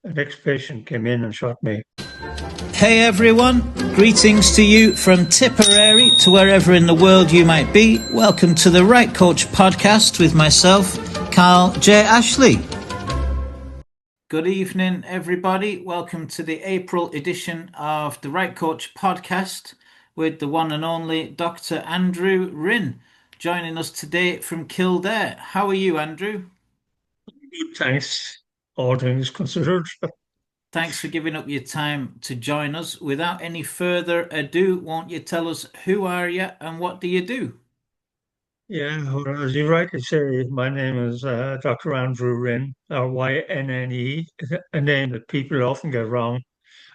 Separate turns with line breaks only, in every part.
An ex-patient came in and shot me.
Hey everyone, greetings to you from Tipperary to wherever in the world you might be. Welcome to the Right Coach podcast with myself, Carl.J. Ashley. Good evening everybody, welcome to the April edition of the Right Coach podcast with the one and only Dr. Andrew Rynne joining us today from Kildare. How are you, Andrew?
Good, thanks, all things considered.
Thanks for giving up your time to join us. Without any further ado, won't you tell us who are you and what do you do?
Yeah, well, as you rightly say, my name is Dr. Andrew Rynne, or YNNE, a name that people often get wrong.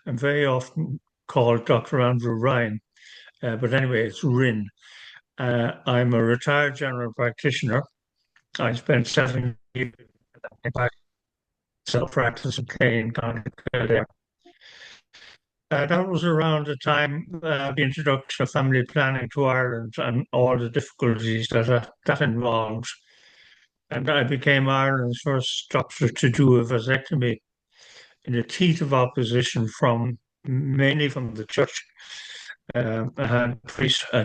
I'm very often called Dr. Andrew Ryan, but anyway, it's Rynne. I'm a retired general practitioner. I spent 7 years in self-practice and playing Kildare. That was around the time the introduction of family planning to Ireland and all the difficulties that involved. And I became Ireland's first doctor to do a vasectomy in the teeth of opposition from mainly from the church. I had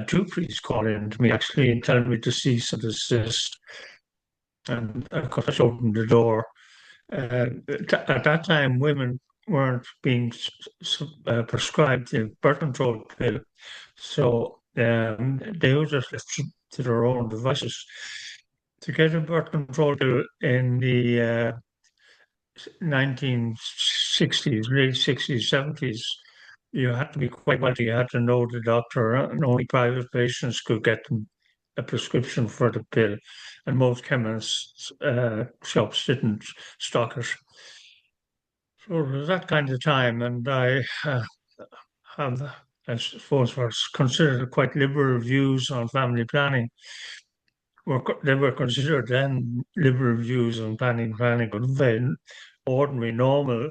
two priests call in to me actually and tell me to cease and desist. And of course, I showed them the door. At that time, women weren't being prescribed the birth control pill, so they were just left to their own devices. To get a birth control pill in the 1960s, late 60s, 70s, you had to be quite wealthy. You had to know the doctor, and only private patients could get them a prescription for the pill, and most chemists shops didn't stock it. So it was that kind of time, and I have, I suppose, was considered quite liberal views on family planning. They were considered then liberal views on planning, but very ordinary, normal,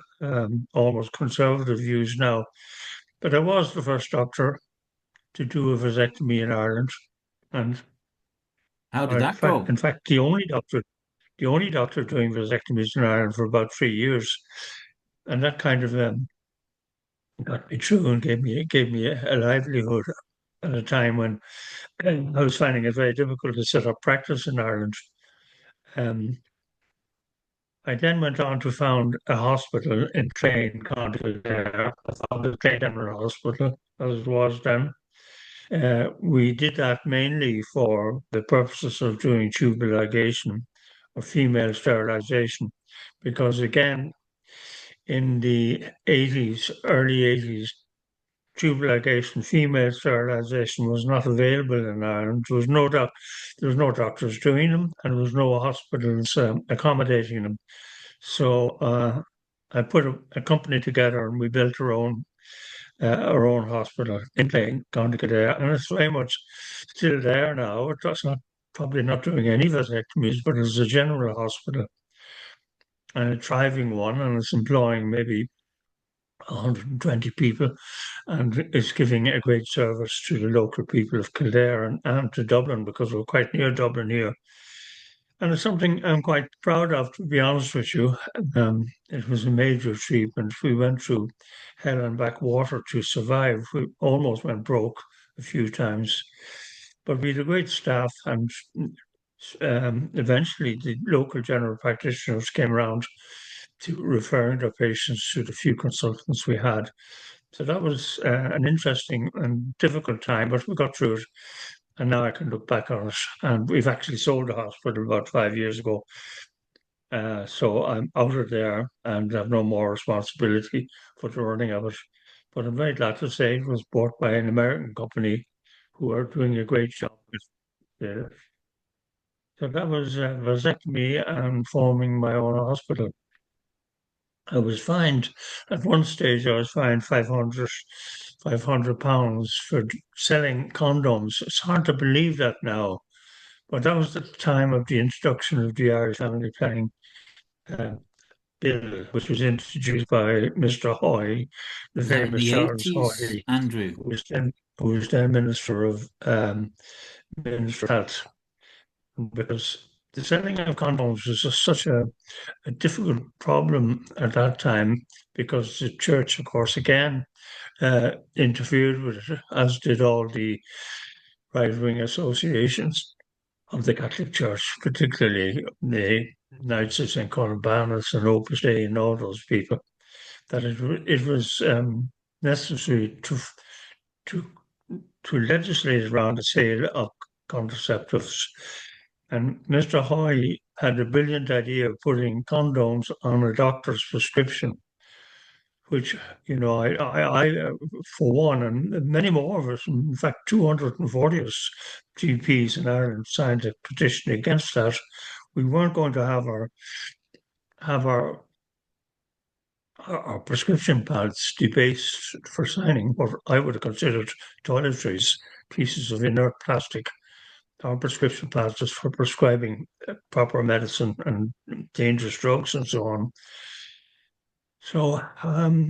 almost conservative views now. But I was the first doctor to do a vasectomy in Ireland, and
How did that go?
in fact, the only doctor doing vasectomies in Ireland for about 3 years, and that kind of got me through and gave me a livelihood at a time when I was finding it very difficult to set up practice in Ireland. Um, I then went on to found a hospital in Train, County Kildare. I found the Train General Hospital, as it was then. We did that mainly for the purposes of doing tubal ligation or female sterilization, because again, in the 80s, early 80s, tubal ligation, female sterilization was not available in Ireland. There was no doctors doing them, and there was no hospitals accommodating them. So I put a company together, and we built our own hospital in Plain, County Kildare, and it's very much still there now. It's not probably not doing any vasectomies, but it's a general hospital and a thriving one, and it's employing maybe 120 people, and it's giving a great service to the local people of Kildare and to Dublin because we're quite near Dublin here. And it's something I'm quite proud of, to be honest with you. It was a major achievement. We went through hell and back water to survive. We almost went broke a few times, but we had a great staff, and eventually the local general practitioners came around to referring their patients to the few consultants we had. So that was an interesting and difficult time, but we got through it. And now I can look back on it. And we've actually sold the hospital about 5 years ago. So I'm out of there and have no more responsibility for the running of it. But I'm very glad to say it was bought by an American company who are doing a great job with it. So that was vasectomy and forming my own hospital. I was fined at one stage. I was fined 500 pounds for selling condoms. It's hard to believe that now, but that was the time of the introduction of the Irish Family Planning uh, Bill, which was introduced by Mr. Hoy, the
Was that in
famous
the
Charles
80s,
Hoy,
Andrew?
who was then Minister of Health, because the selling of condoms was just such a difficult problem at that time because the church, of course, again interfered with it, as did all the right-wing associations of the Catholic Church, particularly the Knights of St. Columbanus and Opus Dei and all those people, that it was necessary to to legislate around the sale of contraceptives. And Mr. Hoy had a brilliant idea of putting condoms on a doctor's prescription, which, for one, and many more of us, in fact, 240 of us GPs in Ireland signed a petition against that. We weren't going to have our prescription pads debased for signing what I would have considered toiletries, pieces of inert plastic. Our prescription pads just for prescribing proper medicine and dangerous drugs and so on. So I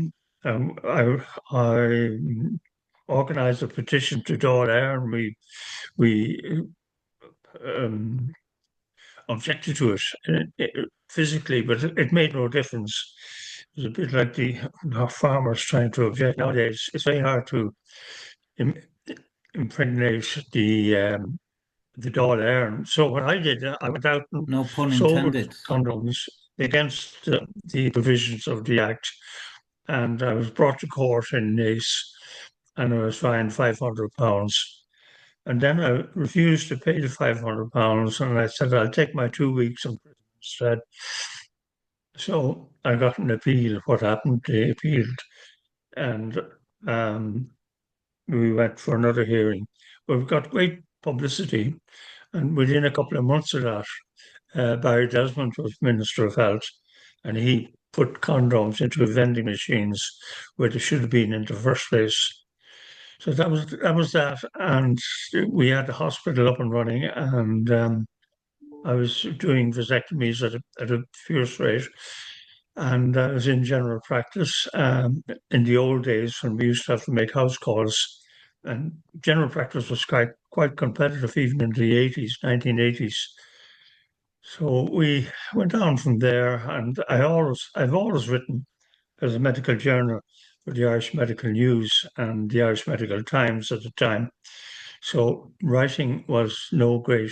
organised a petition to Dáil, and we um, objected to it physically, but it made no difference. It was a bit like our farmers trying to object nowadays. It's very hard to Im- impregnate the Dáil. So what I did, I went out and
No pun
sold
intended.
condoms against the provisions of the Act, and I was brought to court in Nice, and I was fined £500. And then I refused to pay the £500, and I said I'll take my 2 weeks in prison instead. So I got an appeal. What happened? They appealed, and we went for another hearing. But we got great publicity, and within a couple of months of that, Barry Desmond was Minister of Health, and he put condoms into vending machines where they should have been in the first place. So that was that, and we had the hospital up and running, and I was doing vasectomies at a fierce rate, and I was in general practice. In the old days, when we used to have to make house calls, and general practice was quite competitive, even in the 80s, 1980s. So we went on from there, and I've always written as a medical journal for the Irish Medical News and the Irish Medical Times at the time. So writing was no great.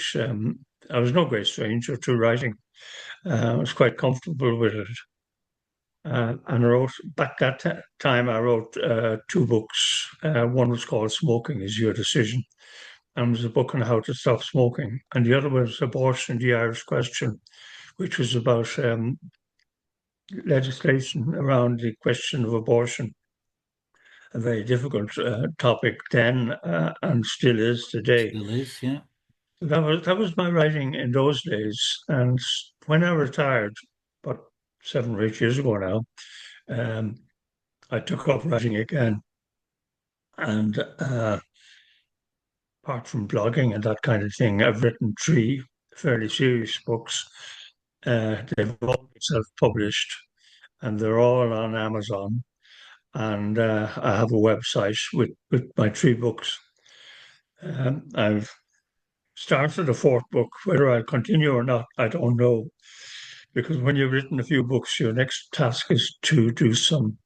I was no great stranger to writing. I was quite comfortable with it, and I wrote back that time. I wrote two books. One was called "Smoking Is Your Decision," and was a book on how to stop smoking, and the other was "Abortion: The Irish Question," which was about legislation around the question of abortion, a very difficult topic then and still is today.
Still is, yeah.
That was my writing in those days, and when I retired, about 7 or 8 years ago now, um, I took up writing again, and apart from blogging and that kind of thing, I've written three fairly serious books. They've all been self-published, and they're all on Amazon. And I have a website with my three books. I've started a fourth book. Whether I'll continue or not, I don't know. Because when you've written a few books, your next task is to do some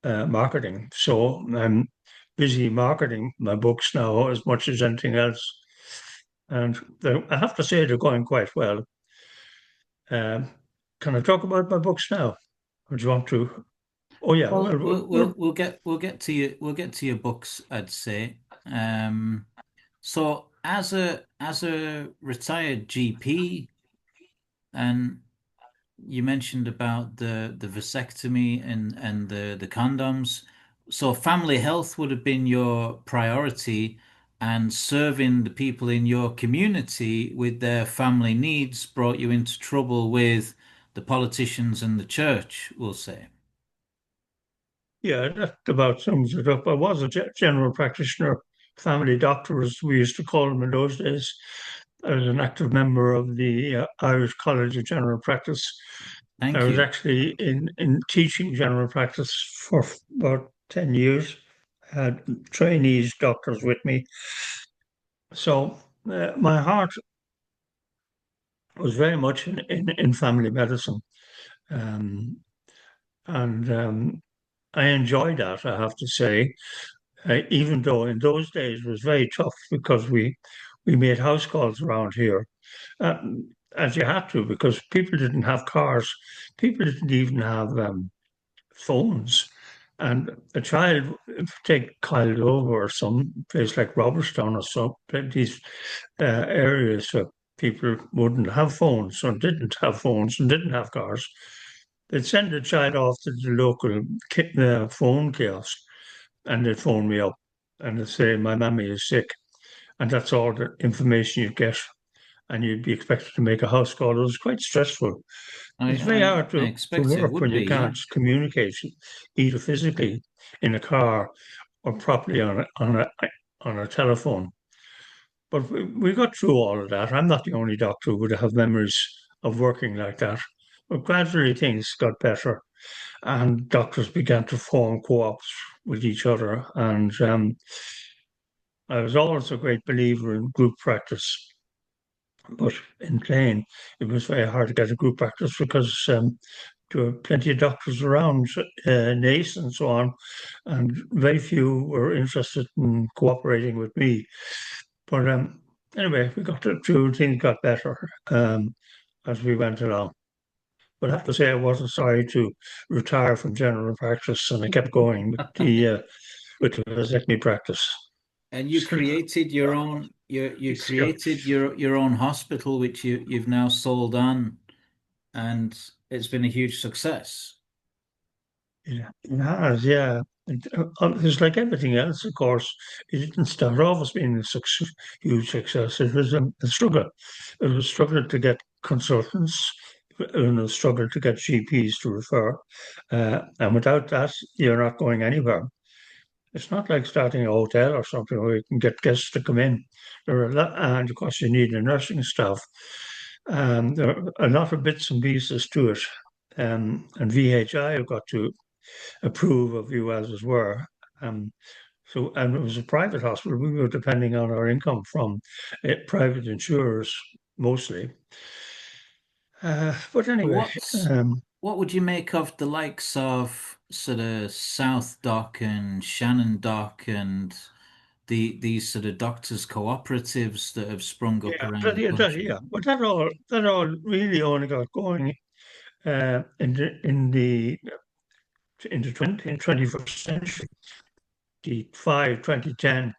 marketing. So I'm busy marketing my books now as much as anything else. And I have to say they're going quite well. Um, can I talk about my books now? Or do you want to? Oh yeah,
Well,
well, well,
we'll get to your books, I'd say. So as a retired GP, and you mentioned about the vasectomy and the condoms. So family health would have been your priority, and serving the people in your community with their family needs brought you into trouble with the politicians and the church, we'll say.
yeah, that about sums it up. I was a general practitioner, family doctor, as we used to call them in those days. I was an active member of the Irish College of General Practice. I
Thank
was
you.
actually in teaching general practice for about 10 years. I had trainees, doctors with me. So my heart was very much in family medicine. Um, and I enjoyed that, I have to say, even though in those days it was very tough because we made house calls around here, as you had to, because people didn't have cars, people didn't even have phones. And a child, take Kildare or some place like Robertstown or some these areas where people wouldn't have phones or didn't have phones and didn't have cars, they'd send a child off to the local phone kiosk and they'd phone me up and they'd say, my mammy is sick. And that's all the information you get. And you'd be expected to make a house call. It was quite stressful.
I,
It's very
I,
hard
I
to
expect it
work
would
when you
be, yeah.
can't communicate either physically in a car or properly on a telephone. But we got through all of that. I'm not the only doctor who would have memories of working like that. But gradually things got better, and doctors began to form co-ops with each other. And I was always a great believer in group practice. But in plain, it was very hard to get a group practice because there were plenty of doctors around, NACE and so on, and very few were interested in cooperating with me. But anyway, we got through, things got better as we went along. But I have to say, I wasn't sorry to retire from general practice, and I kept going with the vasectomy practice.
And you
Still,
created your own you
still,
created your own hospital, which you've now sold on, and it's been a huge success.
it has, yeah. It's like everything else, of course. It didn't start off as being a huge success. It was a struggle. It was a struggle to get consultants, and a struggle to get GPs to refer. And without that, you're not going anywhere. It's not like starting a hotel or something where you can get guests to come in. There are a lot, and of course, you need a nursing staff. There are a lot of bits and pieces to it. And VHI have got to approve of you as it were. Um, and it was a private hospital. We were depending on our income from private insurers mostly. But
So
anyway,
what would you make of the likes of sort of South Doc and Shannon Doc and these sort of doctors' cooperatives that have sprung up
yeah,
around the country?
yeah. But that all really only got going in the 21st century, 2010,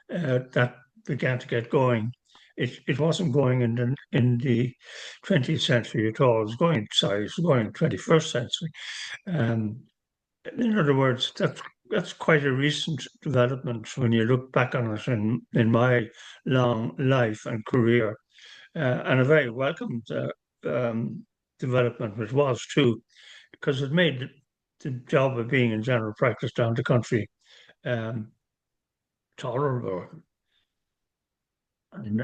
that began to get going. It wasn't going in the 20th century at all. It was going, sorry, it was going in the 21st century. Um, in other words, that's quite a recent development when you look back on it in my long life and career, and a very welcomed development it was too, because it made the job of being in general practice down the country um, tolerable and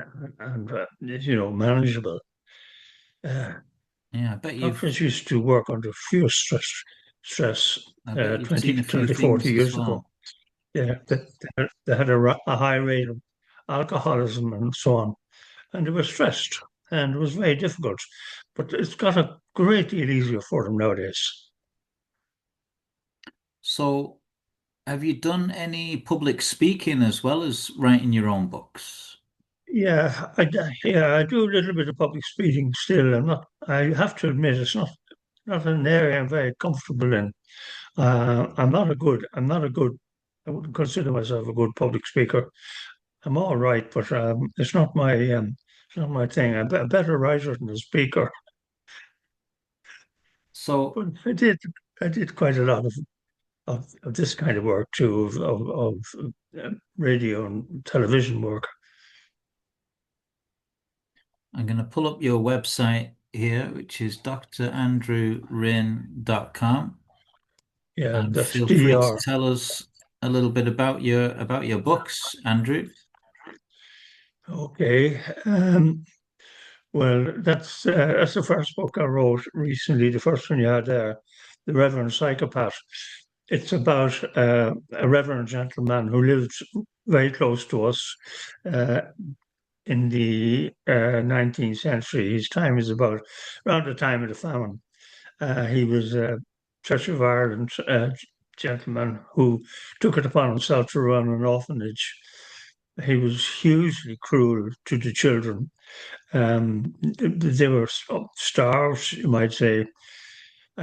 manageable. Uh,
Yeah, I bet
Doctors used to work under fierce stress
you've
20,
seen a few
30, 40
things as
years ago.
well.
Yeah, they had a high rate of alcoholism and so on, and they were stressed, and it was very difficult. But it's got a great deal easier for them nowadays.
So have you done any public speaking as well as writing your own books?
Yeah, I do a little bit of public speaking still. I have to admit, it's not an area I'm very comfortable in. I'm not a good, I wouldn't consider myself a good public speaker. I'm all right, but it's not my thing. I'm a better writer than a speaker.
So
But I did quite a lot of this kind of work too, of radio and television work.
I'm going to pull up your website here, which is drandrewrynne.com,
Yeah,
and
that's
feel free to
DR.
tell us a little bit about your books, Andrew.
Okay. Well, that's the first book I wrote recently. The first one you had there, the Reverend Psychopath. It's about a reverend gentleman who lived very close to us. Uh, in the 19th century. His time is about around the time of the famine. He was a Church of Ireland gentleman who took it upon himself to run an orphanage. He was hugely cruel to the children. They were starved, you might say.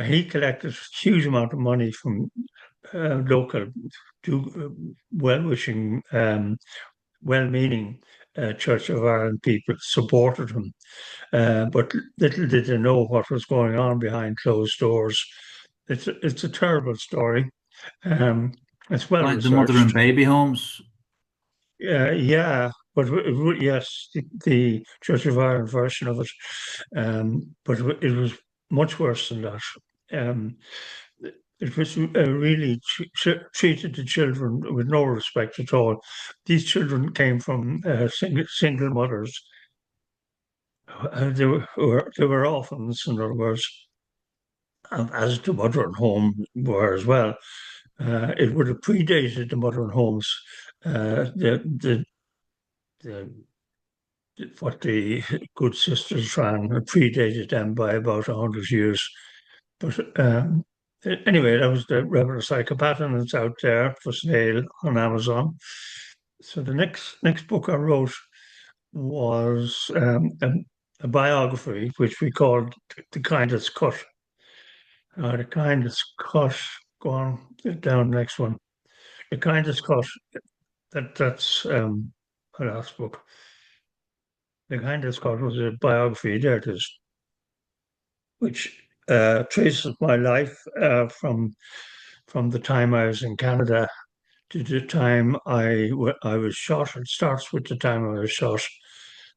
He collected a huge amount of money from local, well-wishing, well-meaning Church of Ireland people supported him. But little did they know what was going on behind closed doors. It's a terrible story. Um, it's well
Like the mother and
researched.
baby homes.
Yeah, but yes, the Church of Ireland version of it, but it was much worse than that. Um, it was really treated the children with no respect at all. These children came from single mothers. They were orphans, in other words, as the modern home were as well. It would have predated the modern homes. The what the good sisters ran predated them by about 100 years. But anyway, that was the Reverend Psychopath, and it's out there for sale on Amazon. So the next book I wrote was a biography, which we called The Kindest Cut. The Kindest Cut, go on, down next one. The Kindest Cut, that's my last book. The Kindest Cut was a biography, there it is, which traces my life from the time I was in Canada to the time I was shot. It starts with the time I was shot.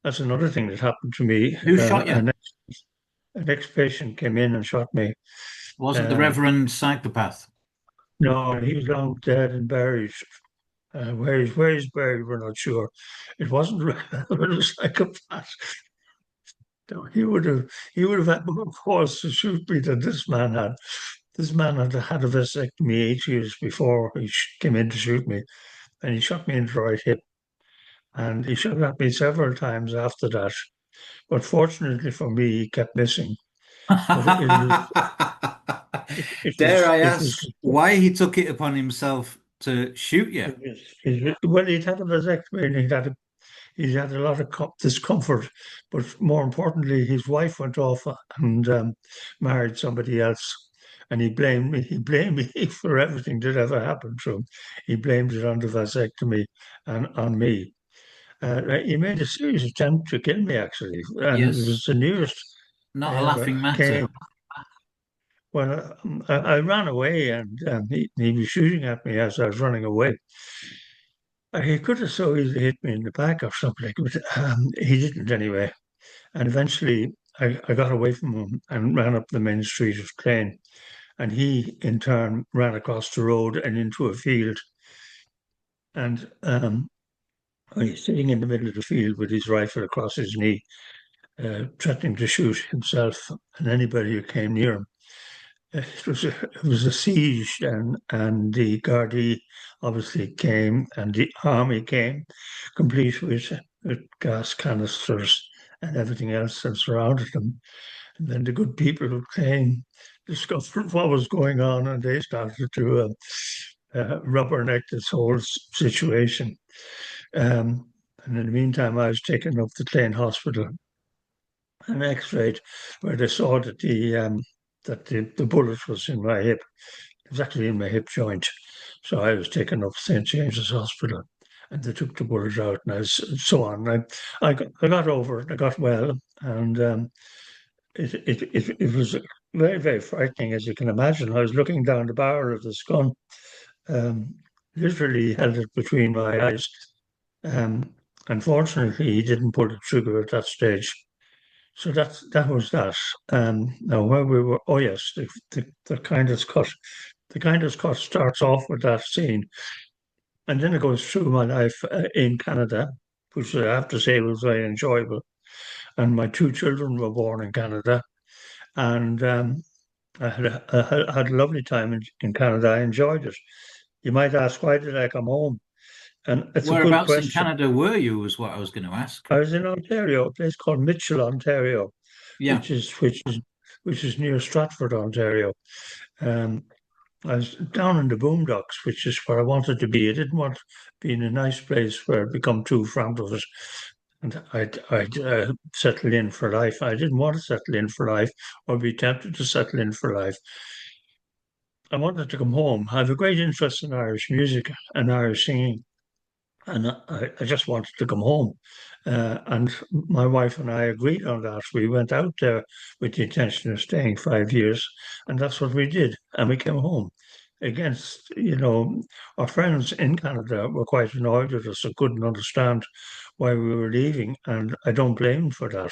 That's another thing that happened to me.
Who shot you?
An ex-patient came in and shot me.
Wasn't the
Um,
Reverend Psychopath?
no, he was long dead and buried. Where he's buried, we're not sure. It wasn't Reverend Psychopath. No, he would have had more cause to shoot me than this man had. This man had had a vasectomy 8 years before he came in to shoot me, and he shot me in the right hip, and he shot at me several times after that. But fortunately for me, he kept missing. But it
Dare
was
I
it was
ask why he took it upon himself to shoot you?
well, he'd had a vasectomy and he had a lot of discomfort, but more importantly, his wife went off and married somebody else, and he blamed me. He blamed me for everything that ever happened to him. He blamed it on the vasectomy and on me. He made a serious attempt to kill me, actually, and it was
Yes,
the nearest I
not a
ever
laughing matter.
came. Well, I ran away, and he was shooting at me as I was running away. He could have so easily hit me in the back or something, but he didn't anyway. And eventually, I got away from him and ran up the main street of Clane. And he, in turn, ran across the road and into a field. And he's sitting in the middle of the field with his rifle across his knee, threatening to shoot himself and anybody who came near him. It was a siege, and the Gardaí obviously came, and the army came, complete with gas canisters and everything else that surrounded them. And then the good people who came discovered what was going on, and they started to rubberneck this whole situation. And in the meantime, I was taken up to Clane Hospital and X-rayed, where they saw that the bullet was in my hip. It was actually in my hip joint. So I was taken up to St. James's Hospital, and they took the bullet out, and so on. I got over it. I got well, and it was very, very frightening, as you can imagine. I was looking down the barrel of this gun, um, literally held it between my eyes. Um, Unfortunately, he didn't pull the trigger at that stage. So that was that. Now where we were, oh yes, the kindest cut. The kindest cut starts off with that scene, and then it goes through my life in Canada, which I have to say was very enjoyable. And my two children were born in Canada, and I had a lovely time in Canada. I enjoyed it. You might ask, why did I come home? And it's a good
Whereabouts in
question.
Canada were you, was what I was going to ask.
I was in Ontario, a place called Mitchell, Ontario,
Yeah.
which is which is which is near Stratford, Ontario. Um, I was down in the boondocks, which is where I wanted to be. I didn't want to be in a nice place where I'd become too fond of it. And I'd settle in for life. I didn't want to settle in for life or be tempted to settle in for life. I wanted to come home. I have a great interest in Irish music and Irish singing, and I just wanted to come home. And my wife and I agreed on that. We went out there with the intention of staying 5 years, and that's what we did. And we came home. Against, our friends in Canada were quite annoyed with us and couldn't understand why we were leaving, and I don't blame them for that.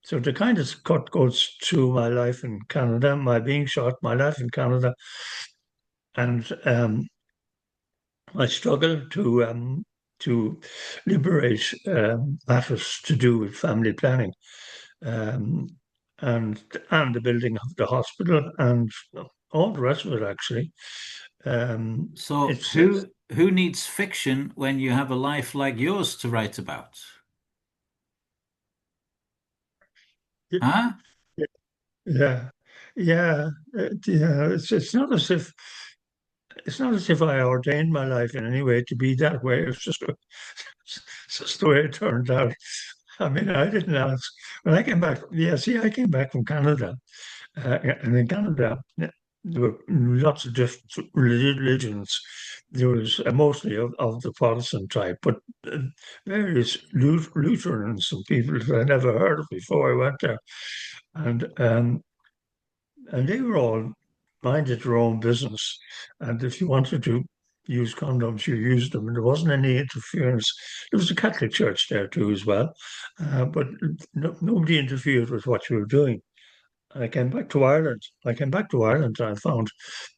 So the kindest cut goes through my life in Canada, my being shot, my life in Canada, and I struggle to liberate matters to do with family planning, um, and the building of the hospital and all the rest of it. Actually,
So
it's
who needs fiction when you have a life like yours to write about? Huh?
yeah, yeah, yeah. It's not as if I ordained my life in any way to be that way. It's just the way it turned out. I mean, I didn't ask. When I came back, yeah, see, I came back from Canada. And in Canada, there were lots of different religions. There was mostly of the Protestant type, but various Lutherans and people that I never heard of before I went there. And they were all minded their own business. And if you wanted to use condoms, you used them, and there wasn't any interference. There was a Catholic church there too, as well, but nobody interfered with what you were doing. I came back to Ireland. And I found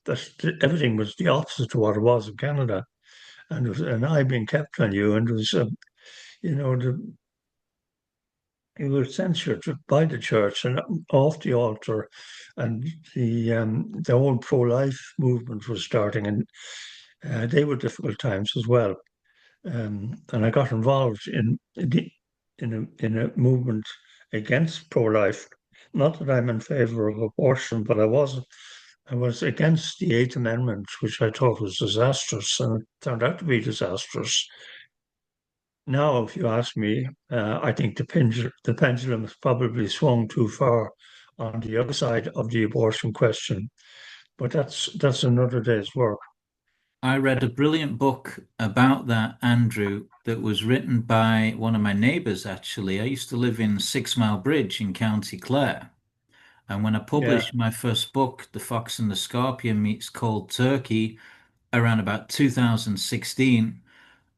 that everything was the opposite to what it was in Canada, and there was an eye being kept on you, and you know, the, you were censored by the church and off the altar, and the whole pro-life movement was starting, and they were difficult times as well. And I got involved in a movement against pro-life. Not that I'm in favor of abortion, but I was against the Eighth Amendment, which I thought was disastrous, and it turned out to be disastrous. Now, if you ask me, I think the pendulum has probably swung too far on the other side of the abortion question, but that's another day's work.
I read a brilliant book about that, Andrew, that was written by one of my neighbours, actually. I used to live in 6 Mile Bridge in County Clare. And when I
Yeah,
published my first book, The Fox and the Scorpion Meets Cold Turkey, around about 2016,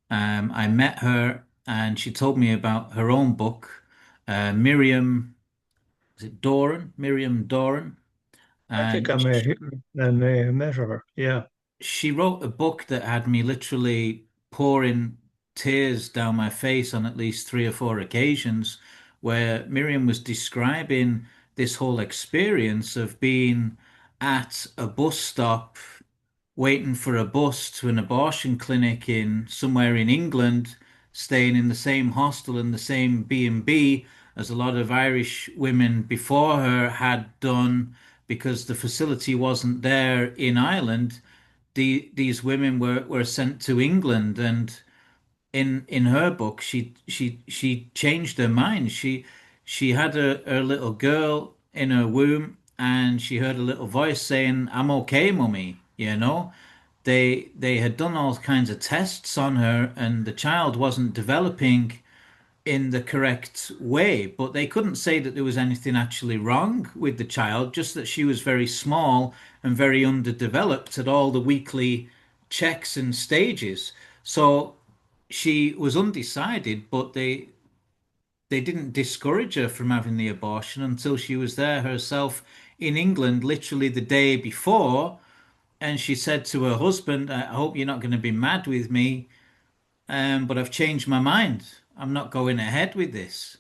I met her and she told me about her own book, Miriam, is it Doran? Miriam Doran.
I think
And
I may have met her. Yeah,
she wrote a book that had me literally pouring tears down my face on at least 3 or 4 occasions, where Miriam was describing this whole experience of being at a bus stop waiting for a bus to an abortion clinic in somewhere in England, staying in the same hostel and the same B&B as a lot of Irish women before her had done because the facility wasn't there in Ireland. These women were sent to England, and in her book she changed her mind. She had her little girl in her womb, and she heard a little voice saying, "I'm okay, mummy," you know. They had done all kinds of tests on her, and the child wasn't developing in the correct way, but they couldn't say that there was anything actually wrong with the child, just that she was very small and very underdeveloped at all the weekly checks and stages. So she was undecided, but they didn't discourage her from having the abortion until she was there herself in England, literally the day before. And she said to her husband, "I hope you're not going to be mad with me, but I've changed my mind. I'm not going ahead with this."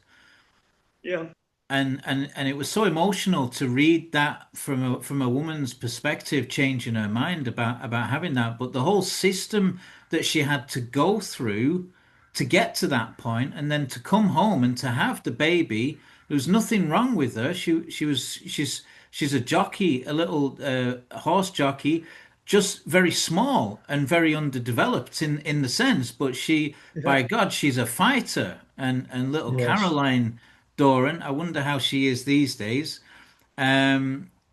yeah.
and it was so emotional to read that from a woman's perspective, changing her mind about having that. But the whole system that she had to go through to get to that point, and then to come home and to have the baby, there was nothing wrong with her. She's a jockey, a little horse jockey, just very small and very underdeveloped in the sense. But she,
Yeah.
by God, she's a fighter. And little
Yes.
Caroline Doran, I wonder how she is these days.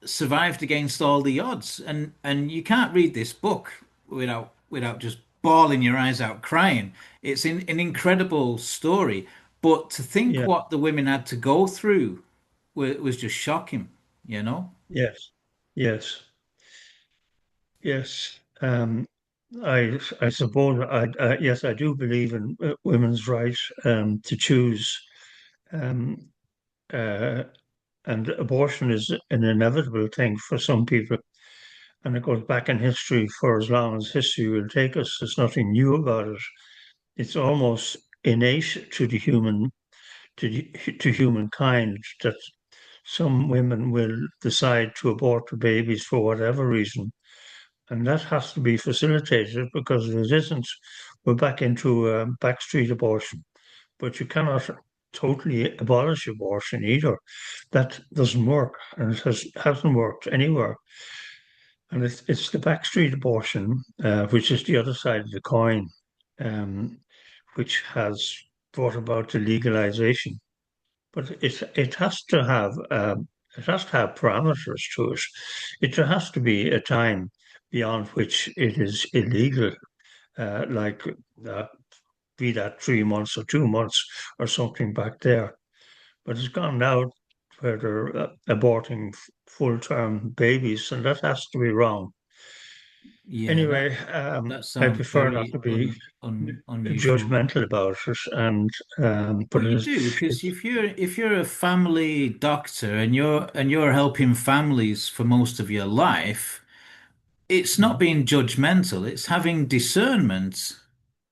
Survived against all the odds, and you can't read this book without just bawling your eyes out, crying. It's an incredible story, but to think
Yeah.
what the women had to go through was just shocking, you know?
Yes. Yes. Yes. I suppose yes, I do believe in women's right to choose. Um, uh, and abortion is an inevitable thing for some people, and it goes back in history for as long as history will take us. There's nothing new about it. It's almost innate to the human to humankind that some women will decide to abort the babies for whatever reason, and that has to be facilitated because if it isn't, we're back into backstreet abortion. But you cannot totally abolish abortion either. That doesn't work, and hasn't worked anywhere. And it's the backstreet abortion, which is the other side of the coin, um, which has brought about the legalization. But it has to have parameters to it. It there has to be a time beyond which it is illegal, like uh, be that 3 months or 2 months or something back there. But it's gone now where they're aborting full-term babies, and that has to be wrong.
Yeah,
Anyway,
that
I
sounds
prefer not
very
to be
unusual.
judgmental about it, and
But
but
you do, because
it's
if you're a family doctor and you're helping families for most of your life, it's not being judgmental, it's having discernment.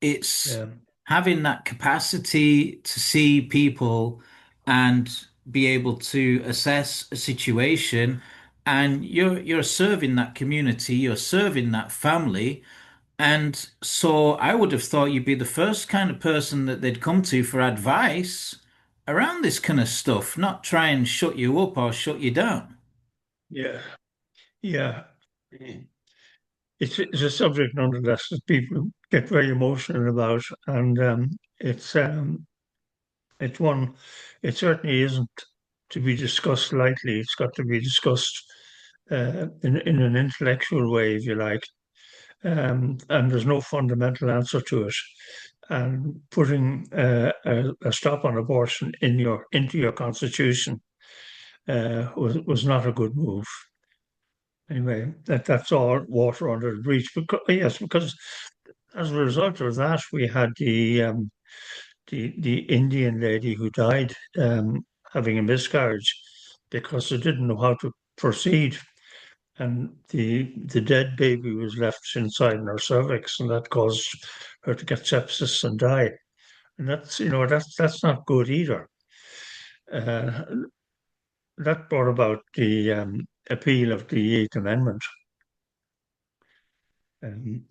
It's
yeah,
having that capacity to see people and be able to assess a situation. And you're serving that community, you're serving that family. And so I would have thought you'd be the first kind of person that they'd come to for advice around this kind of stuff, not try and shut you up or shut you down.
yeah, yeah. It's a subject nonetheless that people get very emotional about, and it's one. It certainly isn't to be discussed lightly. It's got to be discussed in an intellectual way, if you like. And there's no fundamental answer to it. And putting a stop on abortion into your constitution was not a good move. Anyway, that's all water under the bridge. Because, yes, because as a result of that, we had the Indian lady who died having a miscarriage because they didn't know how to proceed, and the dead baby was left inside her cervix, and that caused her to get sepsis and die. And that's not good either. Uh, that brought about the appeal of the Eighth Amendment. Um,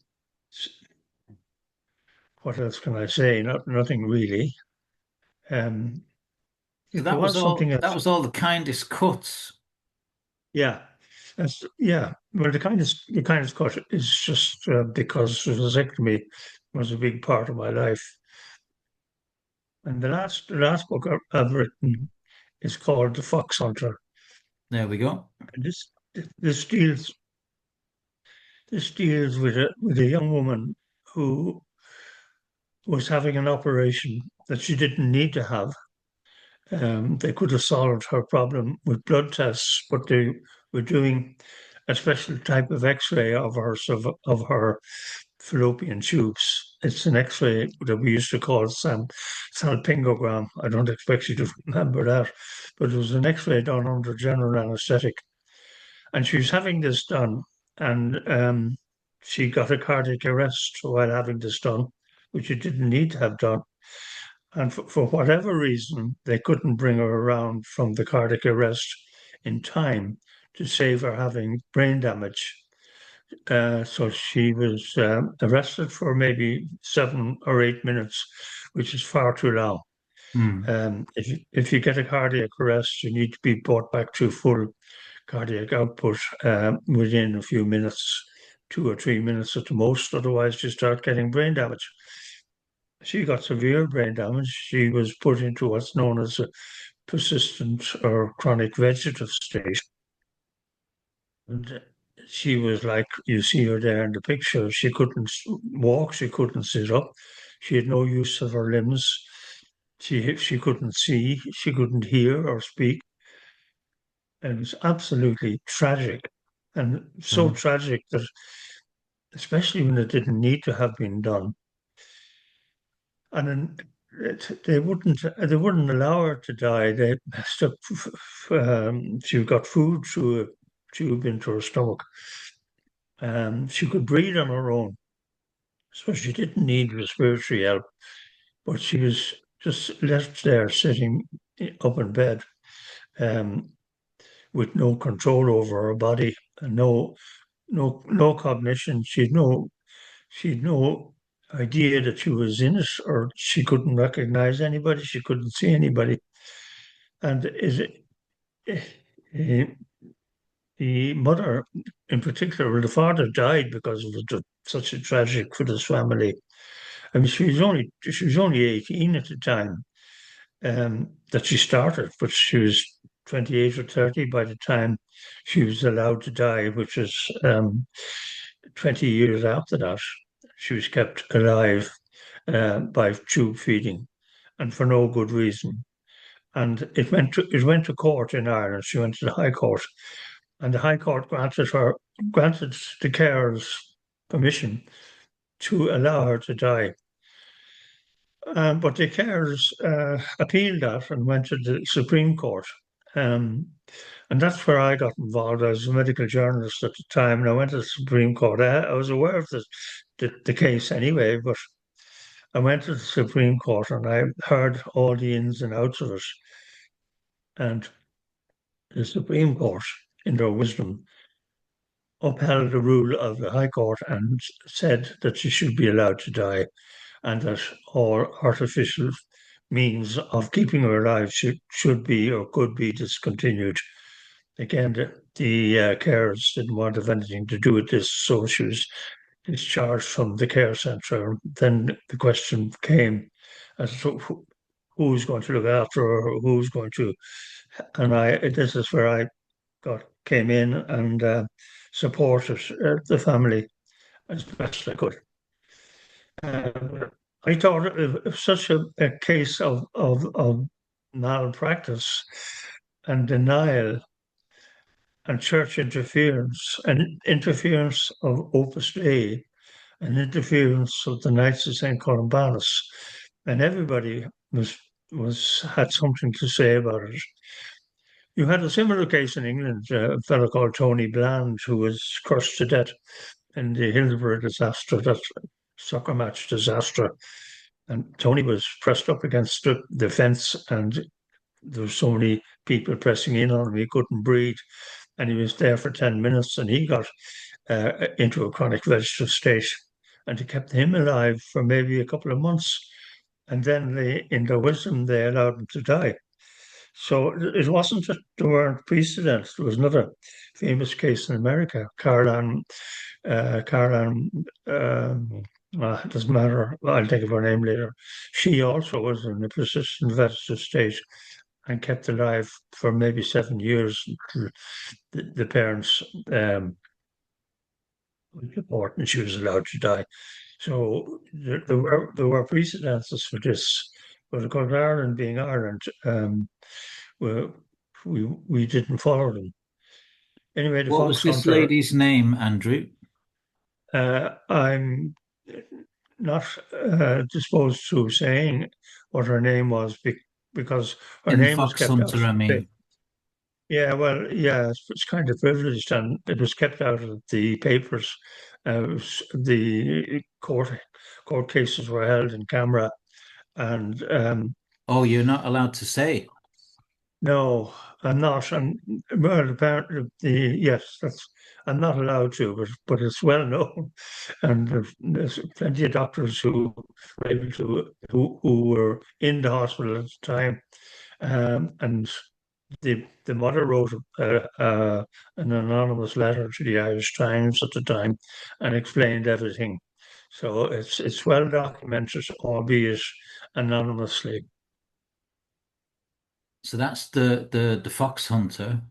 what else can I say? Nothing really. Um,
So
if there was something
that
else,
was all the kindest cuts.
yeah, yeah. Well, the kindest cut is just because vasectomy was a big part of my life. And the last book I've written is called The Foxhunter.
There we go.
And this deals this deals with a young woman who was having an operation that she didn't need to have. They could have solved her problem with blood tests, but they were doing a special type of X-ray of her fallopian tubes. It's an X-ray that we used to call salpingogram. I don't expect you to remember that, but it was an X-ray done under general anaesthetic, and she was having this done, and she got a cardiac arrest while having this done, which she didn't need to have done. And for whatever reason, they couldn't bring her around from the cardiac arrest in time to save her having brain damage. So she was arrested for maybe 7 or 8 minutes, which is far too long.
Hmm.
If you get a cardiac arrest, you need to be brought back to full cardiac output within a few minutes, 2 or 3 minutes at the most. Otherwise, you start getting brain damage. She got severe brain damage. She was put into what's known as a persistent or chronic vegetative state. And she was like, you see her there in the picture. She couldn't walk. She couldn't sit up. She had no use of her limbs. She couldn't see. She couldn't hear or speak. And it was absolutely tragic, and so
Okay.
tragic that, especially when it didn't need to have been done, and then they wouldn't allow her to die. They stuck. She got food through a tube into her stomach. She could breathe on her own, so she didn't need respiratory help. But she was just left there sitting up in bed, um, with no control over her body and no cognition. She'd no idea that she was in it, or she couldn't recognize anybody. She couldn't see anybody. And eh, the mother, in particular, the father died because it was such a tragic for this family. I mean, she was only 18 at the time, that she started, but she was 28 or 30 by the time she was allowed to die, which was 20 years after that. She was kept alive by tube feeding, and for no good reason. And it went to court in Ireland. She went to the High Court, and the High Court granted the carers permission to allow her to die. But the carers appealed that and went to the Supreme Court. Um, and that's where I got involved. I was a medical journalist at the time, and I went to the Supreme Court. I was aware of the case anyway, but I went to the Supreme Court and I heard all the ins and outs of it. And the Supreme Court, in their wisdom, upheld the rule of the High Court and said that she should be allowed to die, and that all artificial means of keeping her alive should be or could be discontinued. Again, the carers didn't want to have anything to do with this, so she was discharged from the care centre. Then the question came as to who's going to look after her, or who's going to, and this is where I came in and supported the family as best I could. Uh, I thought if such a case of malpractice and denial and church interference and interference of Opus Dei and interference of the Knights of St. Columbanus, and everybody had something to say about it. You had a similar case in England, a fellow called Tony Bland, who was crushed to death in the Hillsborough disaster, that soccer match disaster. And Tony was pressed up against the fence, and there were so many people pressing in on him, he couldn't breathe. And he was there for 10 minutes, and he got into a chronic vegetative state. And it kept him alive for maybe a couple of months. And then in their wisdom, they allowed him to die. So it wasn't that there weren't precedents. There was another famous case in America, Carl, it doesn't matter. I'll think of her name later. She also was in a persistent vegetative state and kept alive for maybe 7 years. The parents report, and she was allowed to die. So there were precedences for this, but of course, Ireland being Ireland, we we didn't follow them. Anyway, the
What was this
Foxhunter.
lady's name, Andrew?
I'm not disposed to saying what her name was because her
In
name was kept out
Foxhunter,
of
I
the paper.
mean.
Yeah, well, yeah, it's kind of privileged, and it was kept out of the papers. The court cases were held in camera, and
Oh, you're not allowed to say.
no, I'm not. And well, apparently, yes, that's I'm not allowed to, but it's well known, and there's plenty of doctors who were able to who were in the hospital at the time, and the mother wrote an anonymous letter to the Irish Times at the time and explained everything. So it's well documented, albeit anonymously.
So that's the Foxhunter.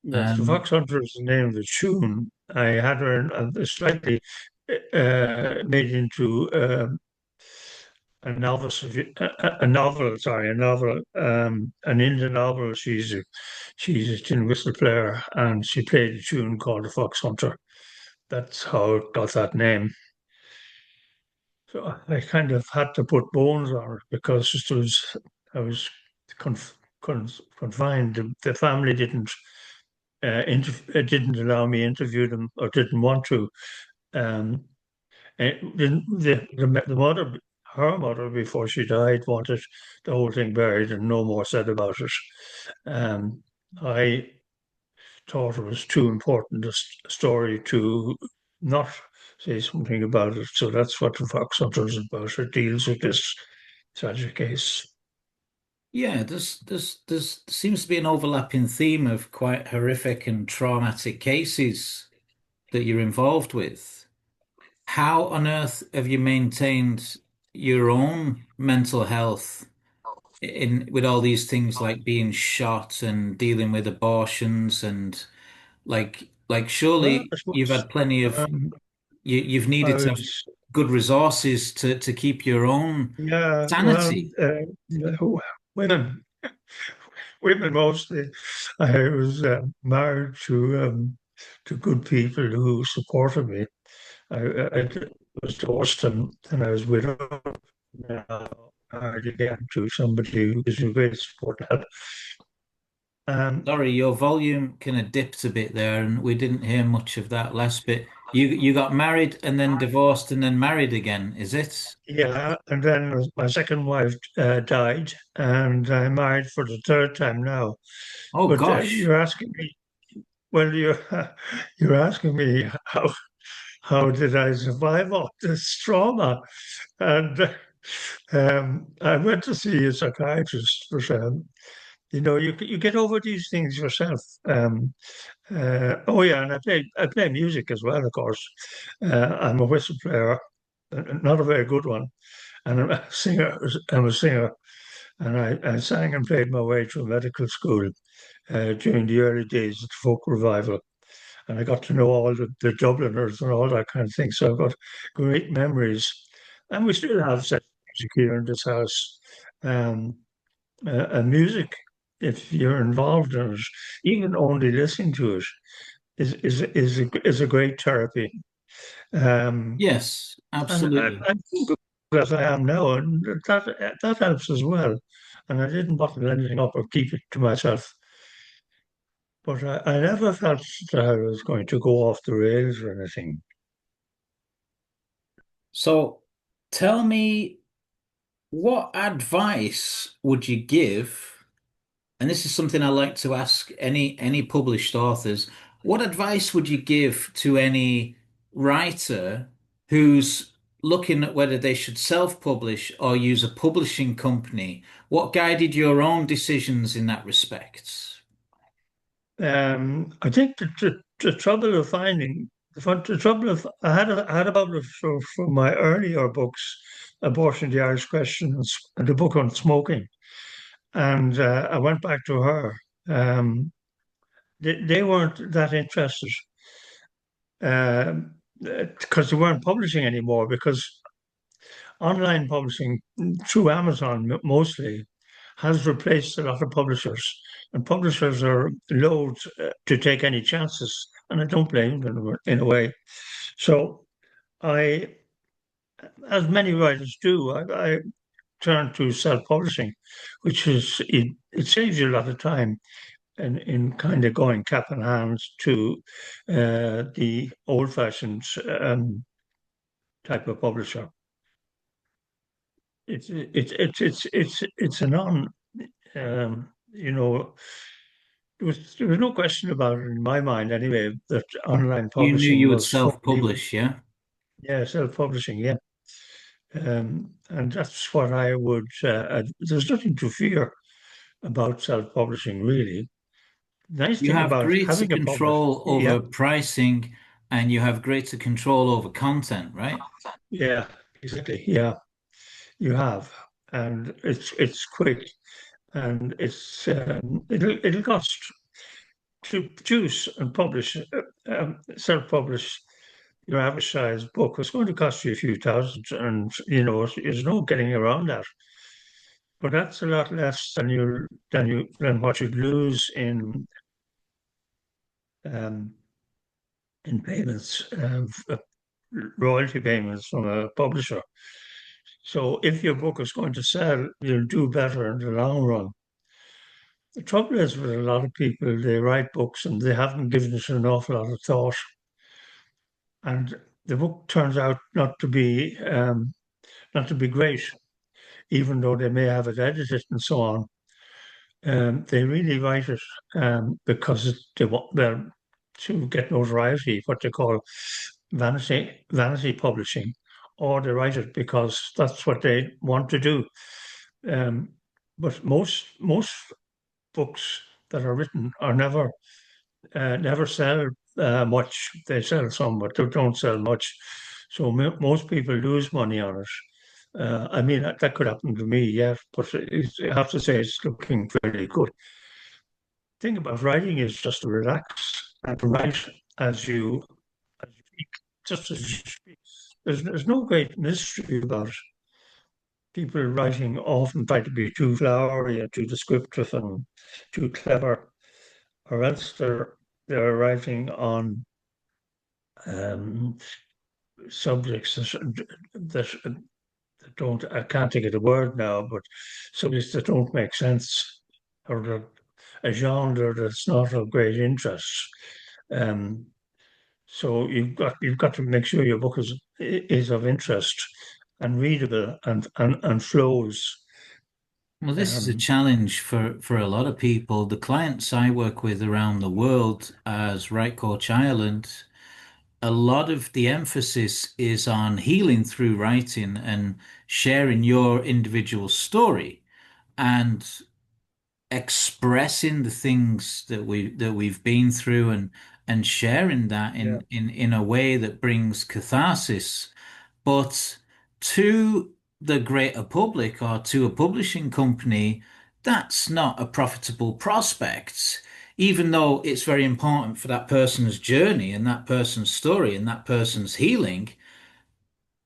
Yes, the
Um,
Foxhunter is the name of the tune. I had her slightly made into a novel, a novel, sorry, a novel, an Indian novel. She's a tin whistle player, and she played a tune called the Foxhunter. That's how it got that name. So I kind of had to put bones on it because I was confined. The family didn't allow me to interview them or didn't want to. Um, and the mother, her mother, before she died, wanted the whole thing buried and no more said about it. Um, I thought it was too important story to not say something about it. So that's what the Fox Hunter is about. It deals with this tragic case.
yeah, there's seems to be an overlapping theme of quite horrific and traumatic cases that you're involved with. How on earth have you maintained your own mental health in with all these things like being shot and dealing with abortions and like
Well,
surely
I
you've
suppose
had plenty of
um,
you've
I
needed to have
was,
good resources to keep your own
yeah, well,
sanity.
women, women mostly. I was married to good people who supported me. I was divorced and I was widowed. Now married again to somebody who is a great support and help. Um,
Sorry, your volume kind of dipped a bit there, and we didn't hear much of that last bit. You got married and then divorced and then married again, is it?
yeah, and then my second wife died, and I married for the third time now.
Oh
But
gosh.
you're asking me, well, you're you're asking me how did I survive all this trauma? And I went to see a psychiatrist, but you get over these things yourself. Oh yeah, and I play music as well, of course. I'm a whistle player, not a very good one, and I'm a singer. I'm a singer, and I sang and played my way through medical school during the early days of the folk revival, and I got to know all the Dubliners and all that kind of thing. So I've got great memories, and we still have such music here in this house. Um, and music, if you're involved in it, even only listening to it is a great therapy. Um,
Yes,
and
absolutely.
I'm good as I am now, and that helps as well. And I didn't bottle anything up or keep it to myself. But I never felt that I was going to go off the rails or anything.
So tell me, what advice would you give? And this is something I like to ask any published authors. What advice would you give to any writer who's looking at whether they should self-publish or use a publishing company? What guided your own decisions in that respect?
I think the trouble of finding the trouble of I had a publisher for my earlier books, Abortion, the Irish Questions, and the book on smoking, and I went back to her. They weren't that interested because they weren't publishing anymore because online publishing through Amazon mostly has replaced a lot of publishers, and publishers are loath to take any chances, and I don't blame them in a way. So I, as many writers do, I turn to self-publishing, which is it saves you a lot of time in kind of going cap in hand to the old-fashioned type of publisher. it's a non you know there was no question about it in my mind anyway that online
You knew
publishing
you would
was going to be,
self-publish, yeah?
yeah, self-publishing, yeah. And that's what I would. There's nothing to fear about self-publishing, really. Nice
You
thing
have
about
greater
having a published,
control
yeah,
over pricing and you have greater control over content, right?
yeah, exactly, yeah, you have, and it's quick, and it'll cost to produce and publish, self-publish your average size book. It's going to cost you a few thousand, and there's no getting around that. But that's a lot less than what you'd lose um, in payments, royalty payments from a publisher. So if your book is going to sell, you'll do better in the long run. The trouble is with a lot of people, they write books and they haven't given it an awful lot of thought, and the book turns out not to be great, even though they may have it edited and so on. They really write it because they want them to get notoriety, what they call vanity publishing, or they write it because that's what they want to do. Um, but most books that are written are never sell much. They sell some, but they don't sell much. So most people lose money on it. I mean, that could happen to me, yeah, but I have to say it's looking fairly good. Thing about writing is just to relax and to write as you speak, just as you speak. There's no great mystery about it. People writing often try to be too flowery and too descriptive and too clever, or else they're writing on um, subjects that don't. I can't think of the word now, but subjects that don't make sense, or a genre that's not of great interest. Um, So you've got to make sure your book is of interest and readable and flows.
Well, this is a
Um,
challenge for a lot of people. The clients I work with around the world as Right Coach Ireland, a lot of the emphasis is on healing through writing and sharing your individual story and expressing the things that we've been through and sharing that
yeah.
in a way that brings catharsis. But to the greater public or to a publishing company, that's not a profitable prospect, even though it's very important for that person's journey and that person's story and that person's healing.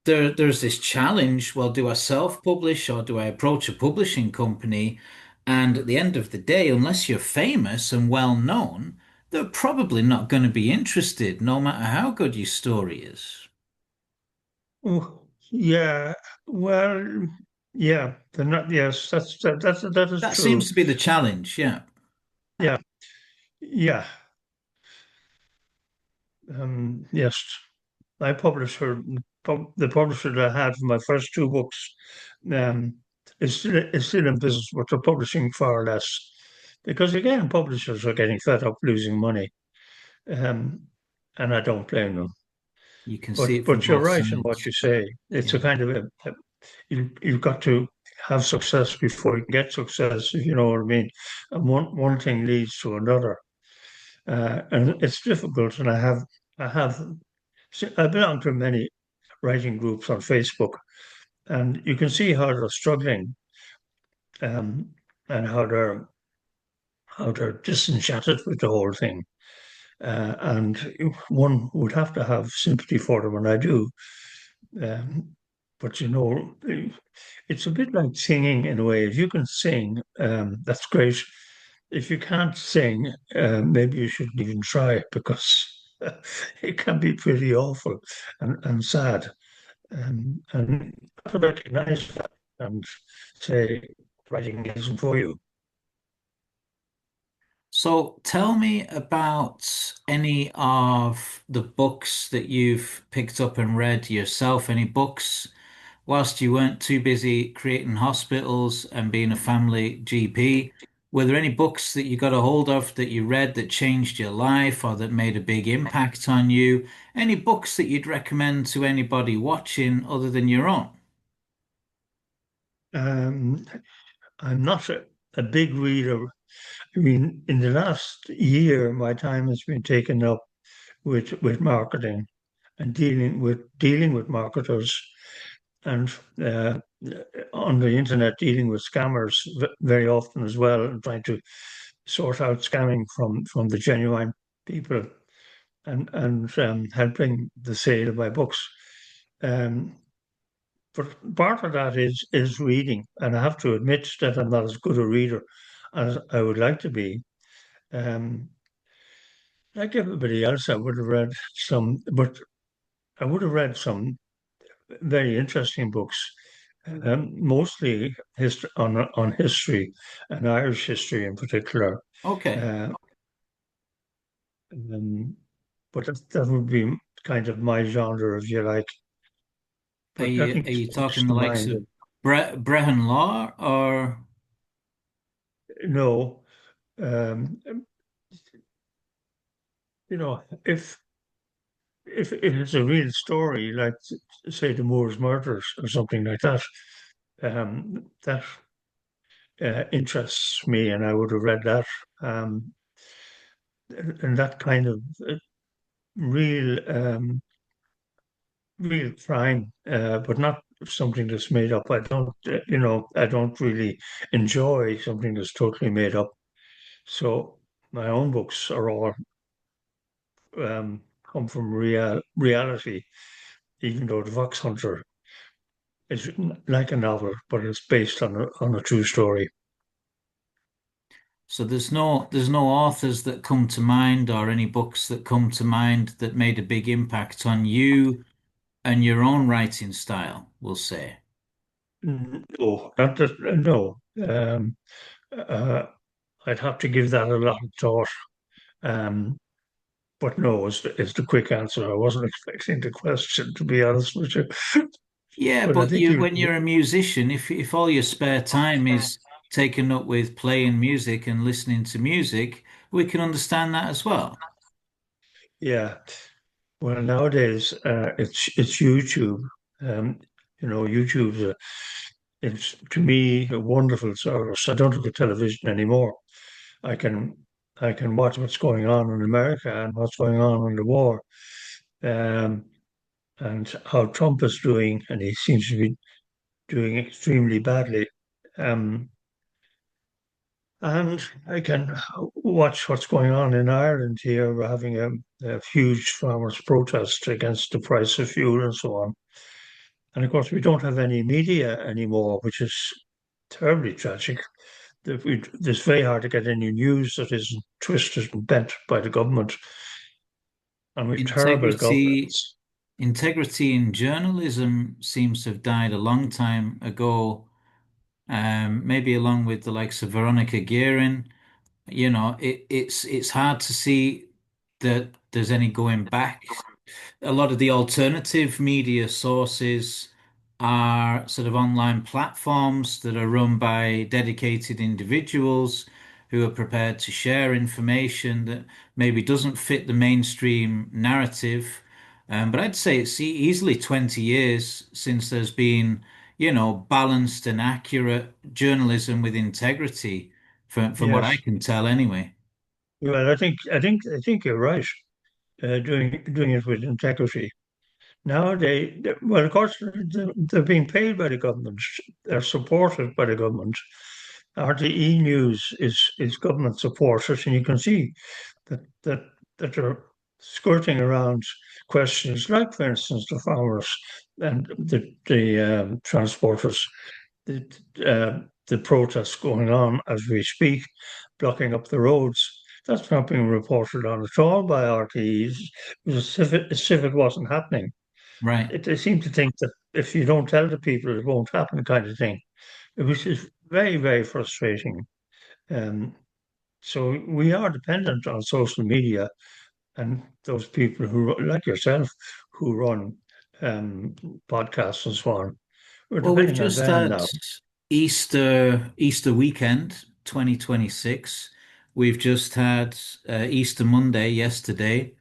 There's this challenge. Well, do I self-publish or do I approach a publishing company? And at the end of the day, unless you're famous and well known, they're probably not going to be interested, no matter how good your story is.
Oh, yeah. Well, yeah. They're not. Yes, that is
That seems
true.
to be the challenge, yeah.
Yeah. Yeah. Yes. My publisher, the publisher that I had for my first two books, um, is still in business, but they're publishing far less because again, publishers are getting fed up losing money. Um, and I don't blame them.
You can see
But
it from
but you're
both
right in what
sides.
you say. It's a
Yeah.
kind of you've got to have success before you get success, if you know what I mean. And one thing leads to another, and it's difficult. And I belong to many writing groups on Facebook, and you can see how they're struggling, um, and how they're disenchanted with the whole thing. And one would have to have sympathy for them, and I do. Um, but it's a bit like singing in a way. If you can sing, that's great. If you can't sing, maybe you shouldn't even try because it can be pretty awful and sad. And you have to recognize that and say, writing isn't for you.
So tell me about any of the books that you've picked up and read yourself, any books whilst you weren't too busy creating hospitals and being a family GP, were there any books that you got a hold of that you read that changed your life or that made a big impact on you? Any books that you'd recommend to anybody watching other than your own?
Um, I'm not a big reader. I mean, in the last year, my time has been taken up with marketing and dealing with marketers and on the internet dealing with scammers very often as well and trying to sort out scamming from the genuine people and helping the sale of my books. Um, but part of that is reading, and I have to admit that I'm not as good a reader as I would like to be. Um, like everybody else, I would have read some, but I would have read some very interesting books, mostly on history and Irish history in particular.
Okay.
Uh, um, but that would be kind of my genre, if you like.
Are
But
you
nothing
are you
springs
talking the
to
likes
mind.
of Brehon Law or
No, um, if it's a real story, like say the Moors murders or something like that, that interests me, and I would have read that. Um, and that kind of real real crime, but not something that's made up. I don't really enjoy something that's totally made up. So my own books are all come from reality, even though the Foxhunter is like a novel, but it's based on a true story.
so there's no authors that come to mind or any books that come to mind that made a big impact on you and your own writing style, we'll say.
No, not that, no. Uh, I'd have to give that a lot of thought. Um, but no, is the quick answer. I wasn't expecting the question, to be honest with you.
Yeah,
But I
but
think
you
you,
when you're a musician, if all your spare time is taken up with playing music and listening to music, we can understand that as well.
yeah. Well, nowadays it's YouTube. Um, YouTube's it's to me a wonderful service. I don't look at television anymore. I can I can watch what's going on in America and what's going on in the war, um, and how Trump is doing, and he seems to be doing extremely badly. Um, and I can watch what's going on in Ireland here. We're having a huge farmers' protest against the price of fuel and so on. And of course, we don't have any media anymore, which is terribly tragic. It's very hard to get any news that isn't twisted and bent by the government, and we've terrible
Integrity
governance.
integrity in journalism seems to have died a long time ago. Maybe along with the likes of Veronica Guerin. It's hard to see that there's any going back. A lot of the alternative media sources are sort of online platforms that are run by dedicated individuals who are prepared to share information that maybe doesn't fit the mainstream narrative. But I'd say it's easily 20 years since there's been, balanced and accurate journalism with integrity, from what I
Yes.
can tell anyway.
Well, I think you're right. Doing it with integrity. Now well, of course, they're being paid by the government. They're supported by the government. RTE News is government supported, and you can see that that that they're skirting around questions like, for instance, the farmers and the transporters, the the protests going on as we speak, blocking up the roads. That's not being reported on at all by RTEs. It was as if it wasn't happening.
Right.
They seem to think that if you don't tell the people, it won't happen, kind of thing. It was just very, very frustrating. Um, so we are dependent on social media and those people who, like yourself, who run um, podcasts and so on. we're
Well, we've
depending on
just
them
had
now.
Easter weekend, 2026. We've just had Easter Monday yesterday,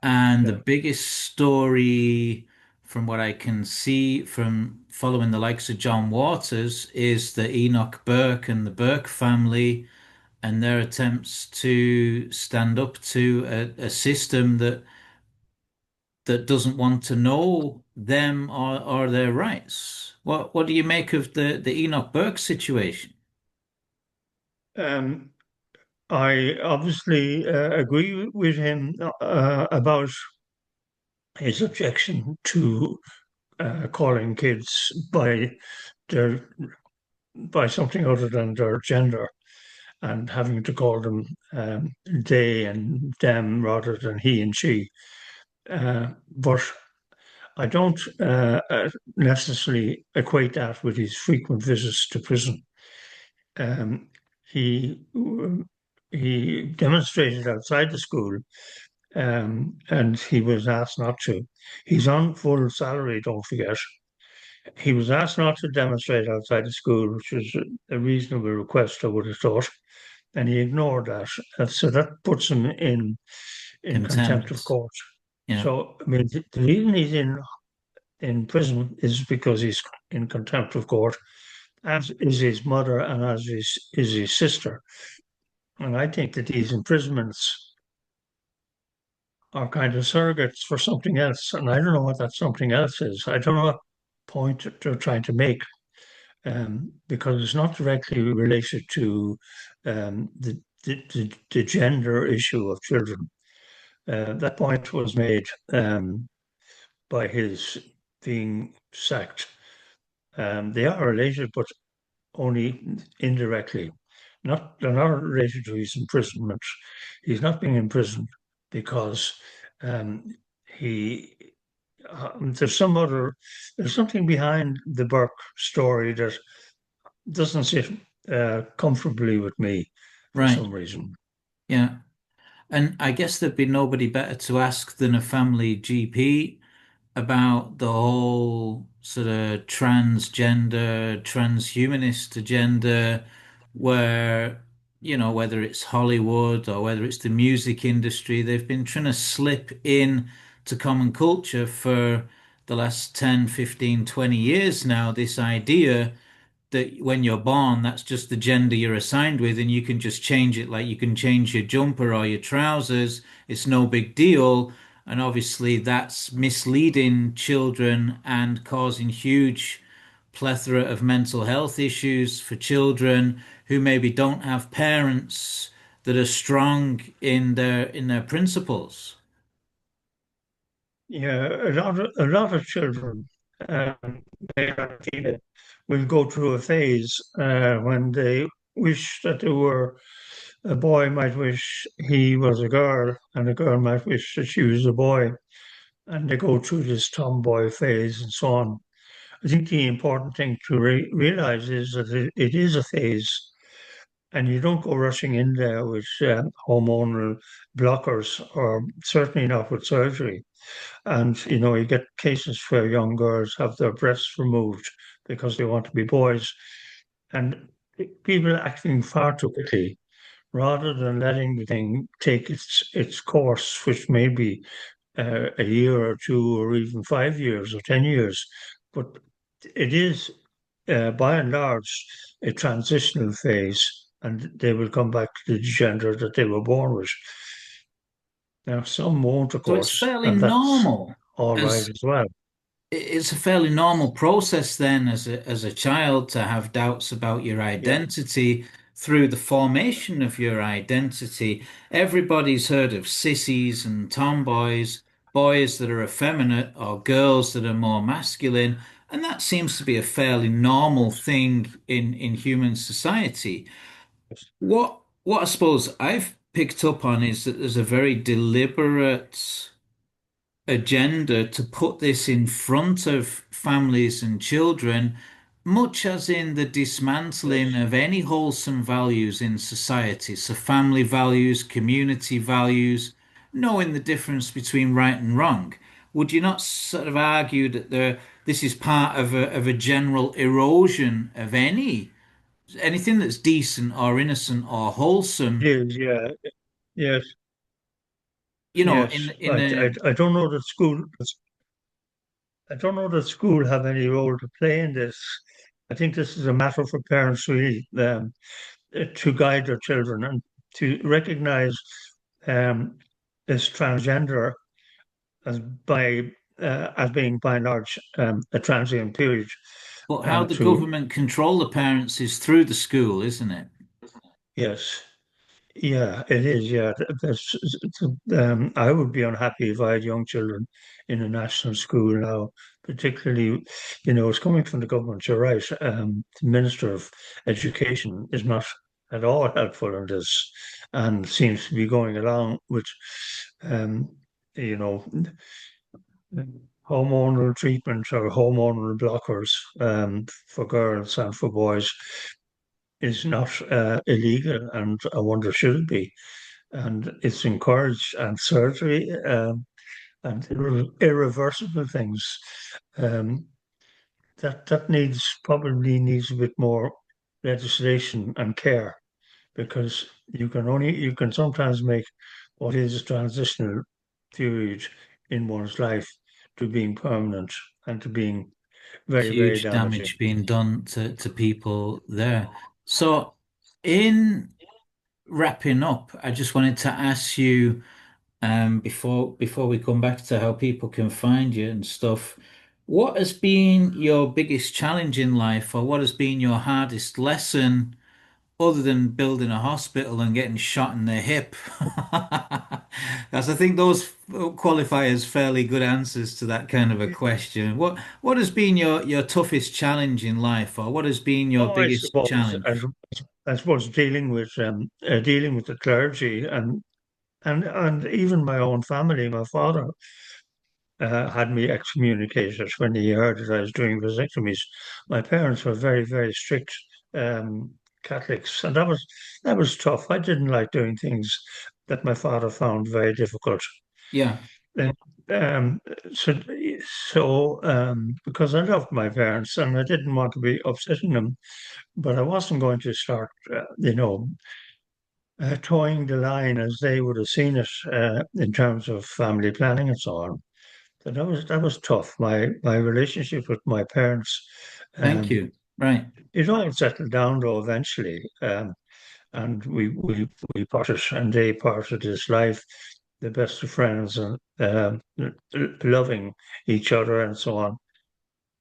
and the
Yeah.
biggest story from what I can see from following the likes of John Waters is the Enoch Burke and the Burke family and their attempts to stand up to a system that doesn't want to know them or their rights. What do you make of the Enoch Burke situation?
Um, I obviously agree with him about his objection to calling kids their by something other than their gender and having to call them they and them rather than he and she. But I don't necessarily equate that with his frequent visits to prison. Um, he he demonstrated outside the school, and he was asked not to. He's on full salary, don't forget. He was asked not to demonstrate outside the school, which was a reasonable request, I would have thought, and he ignored that. So that puts him in contempt of
Contempt.
court.
Yeah,
So I mean, the reason he's in prison is because he's in contempt of court, as is his mother and as is his sister. And I think that these imprisonments are kind of surrogates for something else. And I don't know what that something else is. I don't know what point they're trying to make, because it's not directly related to the gender issue of children. That point was made by his being sacked. They are related, but only indirectly. They're not related to his imprisonment. He's not being imprisoned because um, he there's there's something behind the Burke story that doesn't sit comfortably with me for
right.
some reason.
Yeah. And I guess there'd be nobody better to ask than a family GP about the whole sort of transgender, transhumanist agenda, where, whether it's Hollywood or whether it's the music industry, they've been trying to slip in to common culture for the last 10, 15, 20 years now, this idea that when you're born, that's just the gender you're assigned with, and you can just change it like you can change your jumper or your trousers. It's no big deal. And obviously, that's misleading children and causing huge plethora of mental health issues for children who maybe don't have parents that are strong in their principles.
Yeah, a lot of children, um, they are teenage, will go through a phase when they wish that they were a boy might wish he was a girl, and a girl might wish that she was a boy, and they go through this tomboy phase and so on. I think the important thing to realize is that it is a phase, and you don't go rushing in there with hormonal blockers, or certainly not with surgery. And you get cases where young girls have their breasts removed because they want to be boys, and people acting far too quickly rather than letting the thing take its course, which may be a year or two, or even 5 years or 10 years. But it is, by and large, a transitional phase, and they will come back to the gender that they were born with. Now, some won't, of
So it's
course,
fairly
and that's
normal
all right
as
as well.
it's a fairly normal process then as a child to have doubts about your
Yeah.
identity through the formation of your identity. Everybody's heard of sissies and tomboys, boys that are effeminate or girls that are more masculine, and that seems to be a fairly normal thing in human society. What I suppose I've picked up on is that there's a very deliberate agenda to put this in front of families and children, much as in the dismantling
Yes.
of any wholesome values in society. So, family values, community values, knowing the difference between right and wrong. would you not sort of argue that this is part of a general erosion of anything that's decent or innocent or
It
wholesome?
is, yeah, yes,
You know,
yes.
in a
I don't know that school have any role to play in this. I think this is a matter for parents really to guide their children and to recognize um, this transgender as being by and large a transient period,
but how
and
the
to
government control the parents is through the school, isn't it?
yes. Yeah, it is. Yeah, I would be unhappy if I had young children in a national school now, particularly, it's coming from the government. You're right. The Minister of Education is not at all helpful in this, and seems to be going along with, um, you know, hormonal treatment or hormonal blockers for girls and for boys is not illegal, and I wonder should it be? And it's encouraged, and surgery and irreversible things um, that probably needs a bit more legislation and care, because you can sometimes make what is a transitional period in one's life to being permanent and to being very, very
Huge
damaging.
damage being done to people there. So, in wrapping up, I just wanted to ask you, before we come back to how people can find you and stuff, what has been your biggest challenge in life, or what has been your hardest lesson other than building a hospital and getting shot in the hip? Because I think those qualify as fairly good answers to that kind of a question. What has been your toughest challenge in life, or what has been your
Oh, I
biggest
suppose
challenge?
I suppose dealing with the clergy and even my own family. My father had me excommunicated when he heard that I was doing vasectomies. My parents were very, very strict um, Catholics, and that was tough. I didn't like doing things that my father found very difficult.
Yeah,
And, um, so, because I loved my parents and I didn't want to be upsetting them, but I wasn't going to start, towing the line as they would have seen it in terms of family planning and so on. So that was tough. My relationship with my parents,
thank
um,
you. Right.
it all settled down though eventually, and we parted, and they parted this life, the best of friends, and loving each other and so on.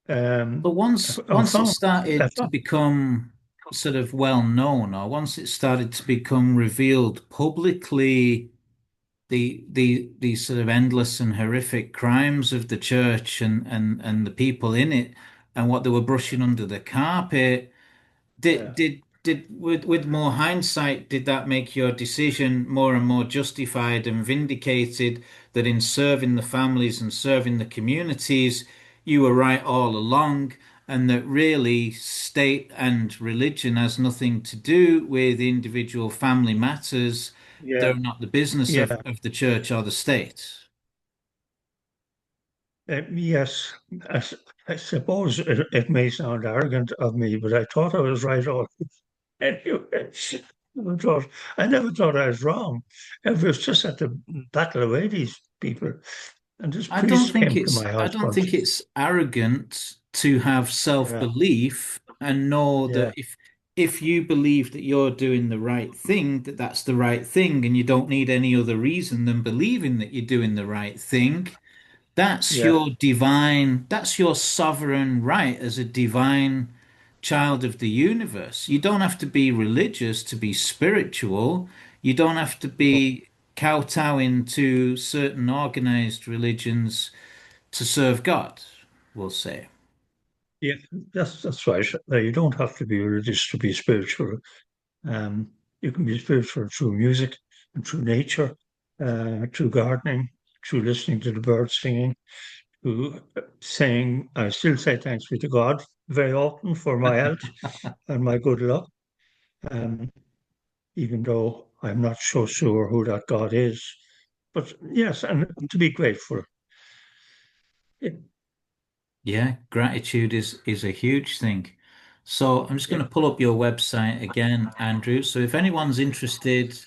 But
Um, I
once it
found, I
started to
found,
become sort of well known, or once it started to become revealed publicly, these sort of endless and horrific crimes of the church and the people in it and what they were brushing under the carpet,
yeah,
did with more hindsight, did that make your decision more and more justified and vindicated that in serving the families and serving the communities, you were right all along, and that really state and religion has nothing to do with individual family matters?
yeah,
They're not the business
yeah.
of the church or the state.
Yes, I, s- I suppose it may sound arrogant of me, but I thought I was right all anyway. I never thought I was wrong. I was just had to battle away these people. And this priest came to my
I
house
don't
once.
think it's arrogant to have
Yeah,
self-belief and know
yeah,
that if you believe that you're doing the right thing, that that's the right thing, and you don't need any other reason than believing that you're doing the right thing.
yeah,
That's your sovereign right as a divine child of the universe. You don't have to be religious to be spiritual. You don't have to
no,
be kowtowing to certain organized religions to serve God, we'll say.
yeah. That's right. You don't have to be religious to be spiritual. Um, you can be spiritual through music and through nature, through gardening, through listening to the birds singing, who saying, I still say thanks be to God very often for my health and my good luck, um, even though I'm not so sure who that God is. But yes, and to be grateful.
Yeah, gratitude is a huge thing. So I'm just going
Yeah,
to pull up your website again, Andrew. So if anyone's interested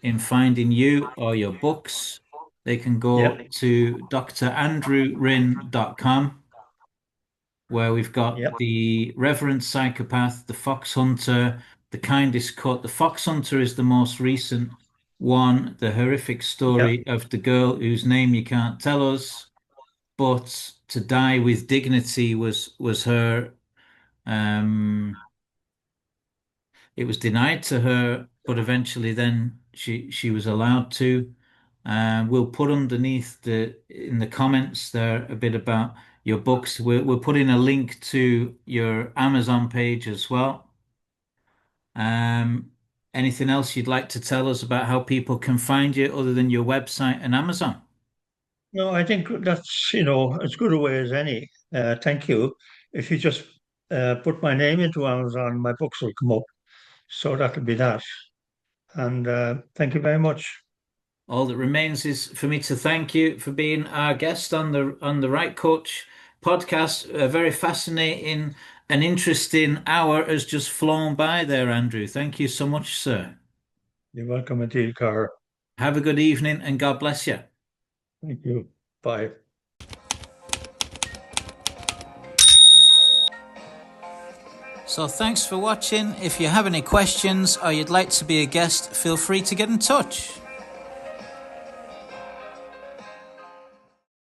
in finding you or your books, they can
yeah,
go to drandrewrynne.com, where we've got
yeah,
the Reverend Psychopath, the Foxhunter, the Kindest Cut. The Foxhunter is the most recent one, the horrific
yeah.
story of the girl whose name you can't tell us, but to die with dignity was her. Um, it was denied to her, but eventually then she was allowed to. We'll put underneath the in the comments there a bit about your books. We'll put in a link to your Amazon page as well. Um, Anything else you'd like to tell us about how people can find you other than your website and Amazon?
No, I think that's, as good a way as any. Thank you. If you just put my name into Amazon, my books will come up. So that'll be that. And thank you very much.
All that remains is for me to thank you for being our guest on the Right Coach podcast. A very fascinating and interesting hour has just flown by there, Andrew. Thank you so much, sir.
You're welcome indeed, Carl.
Have a good evening and God bless you.
Thank you. Bye.
So thanks for watching. If you have any questions or you'd like to be a guest, feel free to get in touch.